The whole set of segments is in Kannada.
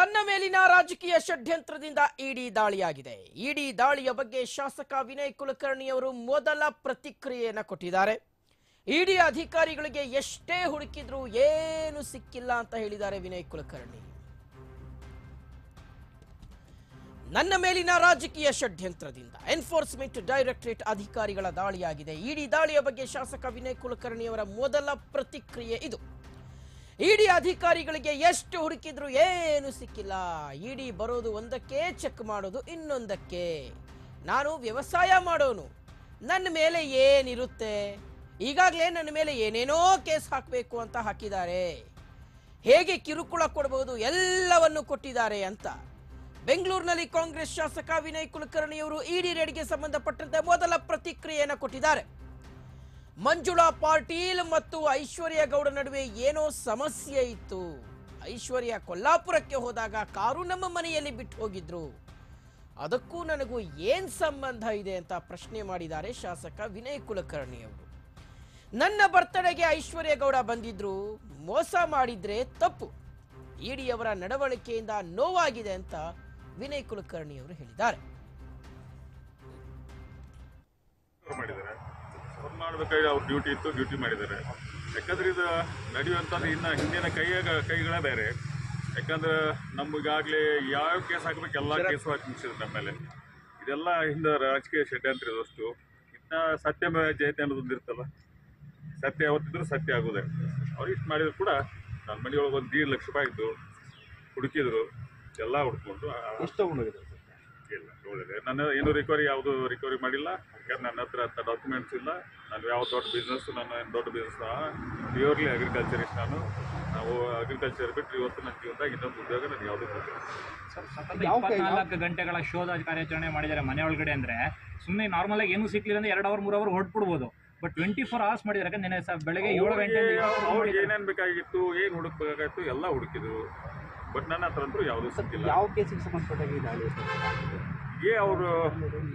ತನ್ನ ಮೇಲಿನ ರಾಜಕೀಯ ಷಡ್ಯಂತ್ರದಿಂದ ಇಡಿ ದಾಳಿಯಾಗಿದೆ. ಇಡಿ ದಾಳಿಯ ಬಗ್ಗೆ ಶಾಸಕ ವಿನಯ್ ಕುಲಕರ್ಣಿ ಅವರು ಮೊದಲ ಪ್ರತಿಕ್ರಿಯೆಯನ್ನು ಕೊಟ್ಟಿದ್ದಾರೆ. ಇಡಿ ಅಧಿಕಾರಿಗಳಿಗೆ ಎಷ್ಟೇ ಹುಡುಕಿದ್ರೂ ಏನು ಸಿಕ್ಕಿಲ್ಲ ಅಂತ ಹೇಳಿದ್ದಾರೆ ವಿನಯ್ ಕುಲಕರ್ಣಿ. ನನ್ನ ಮೇಲಿನ ರಾಜಕೀಯ ಷಡ್ಯಂತ್ರದಿಂದ ಎನ್ಫೋರ್ಸ್ಮೆಂಟ್ ಡೈರೆಕ್ಟರೇಟ್ ಅಧಿಕಾರಿಗಳ ದಾಳಿಯಾಗಿದೆ. ಇಡಿ ದಾಳಿಯ ಬಗ್ಗೆ ಶಾಸಕ ವಿನಯ್ ಕುಲಕರ್ಣಿ ಅವರ ಮೊದಲ ಪ್ರತಿಕ್ರಿಯೆ ಇದು. ಇಡಿ ಅಧಿಕಾರಿಗಳಿಗೆ ಎಷ್ಟು ಹುಡುಕಿದ್ರು ಏನು ಸಿಕ್ಕಿಲ್ಲ. ಇಡಿ ಬರೋದು ಒಂದಕ್ಕೆ, ಚೆಕ್ ಮಾಡೋದು ಇನ್ನೊಂದಕ್ಕೆ. ನಾನು ವ್ಯವಸಾಯ ಮಾಡೋನು, ನನ್ನ ಮೇಲೆ ಏನಿರುತ್ತೆ, ಈಗಾಗಲೇ ನನ್ನ ಮೇಲೆ ಏನೇನೋ ಕೇಸ್ ಹಾಕಬೇಕು ಅಂತ ಹಾಕಿದ್ದಾರೆ, ಹೇಗೆ ಕಿರುಕುಳ ಕೊಡಬಹುದು ಎಲ್ಲವನ್ನು ಕೊಟ್ಟಿದ್ದಾರೆ ಅಂತ ಬೆಂಗಳೂರಿನಲ್ಲಿ ಕಾಂಗ್ರೆಸ್ ಶಾಸಕ ವಿನಯ್ ಕುಲಕರ್ಣಿ ಅವರು ಇಡಿ ರೇಡ್ಗೆ ಸಂಬಂಧಪಟ್ಟಂತೆ ಮೊದಲ ಪ್ರತಿಕ್ರಿಯೆಯನ್ನು ಕೊಟ್ಟಿದ್ದಾರೆ. ಮಂಜುಳಾ ಪಾಟೀಲ್ ಮತ್ತು ಐಶ್ವರ್ಯ ಗೌಡ ನಡುವೆ ಏನೋ ಸಮಸ್ಯೆ ಇತ್ತು. ಐಶ್ವರ್ಯ ಕೊಲ್ಲಾಪುರಕ್ಕೆ ಹೋದಾಗ ಕಾರು ನಮ್ಮ ಮನೆಯಲ್ಲಿ ಬಿಟ್ಟು ಹೋಗಿದ್ರು, ಅದಕ್ಕೂ ನನಗೂ ಏನ್ ಸಂಬಂಧ ಇದೆ ಅಂತ ಪ್ರಶ್ನೆ ಮಾಡಿದ್ದಾರೆ ಶಾಸಕ ವಿನಯ್ ಕುಲಕರ್ಣಿ ಅವರು. ನನ್ನ ಬರ್ತಡೆಗೆ ಐಶ್ವರ್ಯ ಗೌಡ ಬಂದಿದ್ರು, ಮೋಸ ಮಾಡಿದ್ರೆ ತಪ್ಪು. ಇಡಿಯವರ ನಡವಳಿಕೆಯಿಂದ ನೋವಾಗಿದೆ ಅಂತ ವಿನಯ್ ಕುಲಕರ್ಣಿ ಅವರು ಹೇಳಿದ್ದಾರೆ. ಮಾಡಬೇಕಾಗಿ ಅವ್ರ ಡ್ಯೂಟಿ ಇತ್ತು, ಡ್ಯೂಟಿ ಮಾಡಿದ್ದಾರೆ. ಯಾಕಂದ್ರೆ ಇದು ನಡೆಯುವಂಥದ್ದು ಇನ್ನು ಹಿಂದಿನ ಕೈಗಳೇ ಬೇರೆ. ಯಾಕಂದ್ರೆ ನಮಗಾಗಲೇ ಯಾವ ಕೇಸ್ ಹಾಕ್ಬೇಕು ಎಲ್ಲ ಕೇಸು ಹಾಕಿ ಮುಗಿಸಿದ್ರು ನಮ್ಮ ಮೇಲೆ. ಇದೆಲ್ಲ ಹಿಂದೆ ರಾಜಕೀಯ ಷಡ್ಯಂತ್ರ ಇದಷ್ಟು. ಇನ್ನು ಸತ್ಯ ಜಯತೆ ಅನ್ನೋದೊಂದು ಇರ್ತಲ್ಲ, ಸತ್ಯ ಯಾವತ್ತಿದ್ರು ಸತ್ಯ ಆಗೋದೆ. ಅವ್ರು ಇಷ್ಟು ಮಾಡಿದ್ರು ಕೂಡ ನನ್ನ ಮನೆಯೊಳಗೆ ಒಂದು 1.5 ಲಕ್ಷ ರೂಪಾಯಿ ಇದ್ದು ಹುಡುಕಿದ್ರು, ಎಲ್ಲ ಹುಡ್ಕೊಂಡು ಇಲ್ಲ ನೋಡಿದೆ. ನನ್ನ ಏನು ಯಾವುದು ರಿಕವರಿ ಮಾಡಿಲ್ಲ. ಯಾಕಂದ್ರೆ ನನ್ನ ಹತ್ರ ಅಂತ ಡಾಕ್ಯುಮೆಂಟ್ಸ್ ಇಲ್ಲ. ನಾನು ಯಾವ ದೊಡ್ಡ ಬಿಸ್ನೆಸ್, ನನ್ನ ದೊಡ್ಡ ಬಿಸ್ನೆಸ್ ಪ್ಯೂರ್ಲಿ ಅಗ್ರಿಕಲ್ಚರಿಸ್ಟ್. ನಾವು ಅಗ್ರಿಕಲ್ಚರ್ ಬಿಟ್ಟರೆ ಇವತ್ತು ನನ್ನ ಜೀವನದಾಗ ಇನ್ನೊಂದು ಉದ್ಯೋಗ ನನಗೆ ಯಾವುದೂ ಗೊತ್ತಿಲ್ಲ. 24 ಗಂಟೆಗಳ ಶೋಧ ಕಾರ್ಯಾಚರಣೆ ಮಾಡಿದ್ದಾರೆ ಮನೆ ಒಳಗಡೆ. ಅಂದರೆ ಸುಮ್ಮನೆ ನಾರ್ಮಲ್ ಆಗಿ ಏನೂ ಸಿಕ್ಲಿಲ್ಲ ಅಂದ್ರೆ 2 ಅವರ್ 3 ಅವರ್ ಹೊರಟ್ಬಿಡ್ಬೋದು. ಬಟ್ 24 hours ಮಾಡಿದ್ದಾರೆ. ಯಾಕಂದ್ರೆ ನೆನೆ ಬೆಳಗ್ಗೆ 7 ಗಂಟೆ ಅವ್ರಿಗೆ ಏನೇನು ಬೇಕಾಗಿತ್ತು, ಏನು ಹುಡುಕ್ಬೇಕಾಗಿತ್ತು ಎಲ್ಲ ಹುಡುಕಿದ್ರು. ಬಟ್ ನನ್ನ ಹತ್ರ ಅಂತೂ ಯಾವುದೂ ಸಿಕ್ಕಿಲ್ಲ. ಯಾವ ಕೇಸಿಗೆ ಸಂಬಂಧಪಟ್ಟಾಗಿ ಅವರು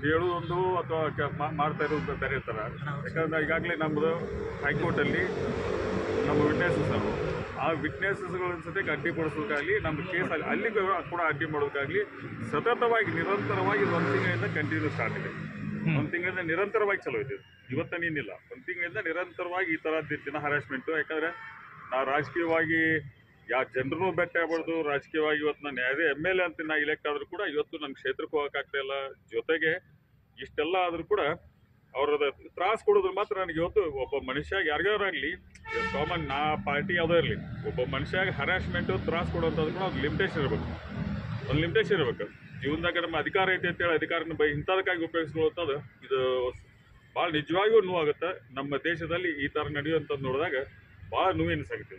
ಹೇಳುವುದೊಂದು ಅಥವಾ ಮಾಡ್ತಾ ಇರೋದು ಬೇರೆ ಥರ. ಯಾಕಂದ್ರೆ ಈಗಾಗಲೇ ನಮ್ಮದು ಹೈಕೋರ್ಟಲ್ಲಿ ನಮ್ಮ ವಿಟ್ನೆಸಸ್ ಆ ವಿಟ್ನೆಸಸ್ಗಳ ಜೊತೆಗೆ ಅಡ್ಡಿಪಡಿಸೋಕ್ಕಾಗಲಿ, ನಮ್ಮ ಕೇಸಲ್ಲಿ ಅಲ್ಲಿ ಕೂಡ ಅಡ್ಡಿ ಮಾಡೋದಕ್ಕಾಗಲಿ ಸತತವಾಗಿ ನಿರಂತರವಾಗಿ 1 ತಿಂಗಳಿಂದ ಕಂಟಿನ್ಯೂ ಸ್ಟಾರ್ಟ್ ಇದೆ. 1 ತಿಂಗಳಿಂದ ನಿರಂತರವಾಗಿ ಚಲೋ ಇದೆ. ಇವತ್ತನೇನಿಲ್ಲ, 1 ತಿಂಗಳಿಂದ ನಿರಂತರವಾಗಿ ಈ ಥರ ದಿನ ಹರಾಸ್ಮೆಂಟು. ಯಾಕಂದರೆ ನಾವು ರಾಜಕೀಯವಾಗಿ ಯಾವ ಜನರೂ ಭೇಟಿ ಆಗ್ಬಾರ್ದು. ರಾಜಕೀಯವಾಗಿ ಇವತ್ತು ನಾನು ಯಾವುದೇ MLA ಅಂತ ನಾ ಇಲೆಕ್ಟ್ ಆದರೂ ಕೂಡ ಇವತ್ತು ನನ್ನ ಕ್ಷೇತ್ರಕ್ಕೆ ಹೋಗೋಕ್ಕಾಗ್ತಾ ಇಲ್ಲ. ಜೊತೆಗೆ ಇಷ್ಟೆಲ್ಲ ಆದರೂ ಕೂಡ ಅವ್ರದ ತ್ರಾಸು ಕೊಡೋದು ಮಾತ್ರ ನನಗೆ ಇವತ್ತು ಒಬ್ಬ ಮನುಷ್ಯಾಗ ಯಾರಿಗಾರಾಗಲಿ, ಕಾಮನ್ ನಾ ಪಾರ್ಟಿ ಯಾವುದೋ ಇರಲಿ, ಒಬ್ಬ ಮನುಷ್ಯಾಗ ಹರಾಸ್ಮೆಂಟು ತ್ರಾಸು ಕೊಡೋಂಥದ್ದು ಕೂಡ ಒಂದು ಲಿಮಿಟೇಷನ್ ಇರಬೇಕು. ಒಂದು ಲಿಮಿಟೇಷನ್ ಇರಬೇಕು. ಜೀವನದಾಗ ನಮ್ಮ ಅಧಿಕಾರ ಐತೆ ಅಂತೇಳಿ ಅಧಿಕಾರನ ಇಂಥದಕ್ಕಾಗಿ ಉಪಯೋಗಿಸ್ಕೊಳ್ಳೋದು ಇದು ಭಾಳ ನಿಜವಾಗಿಯೂ ನೋವಾಗುತ್ತೆ. ನಮ್ಮ ದೇಶದಲ್ಲಿ ಈ ಥರ ನಡೆಯುವಂಥದ್ದು ನೋಡಿದಾಗ ಭಾಳ ನೋವು ಎನಿಸಾಗುತ್ತೆ.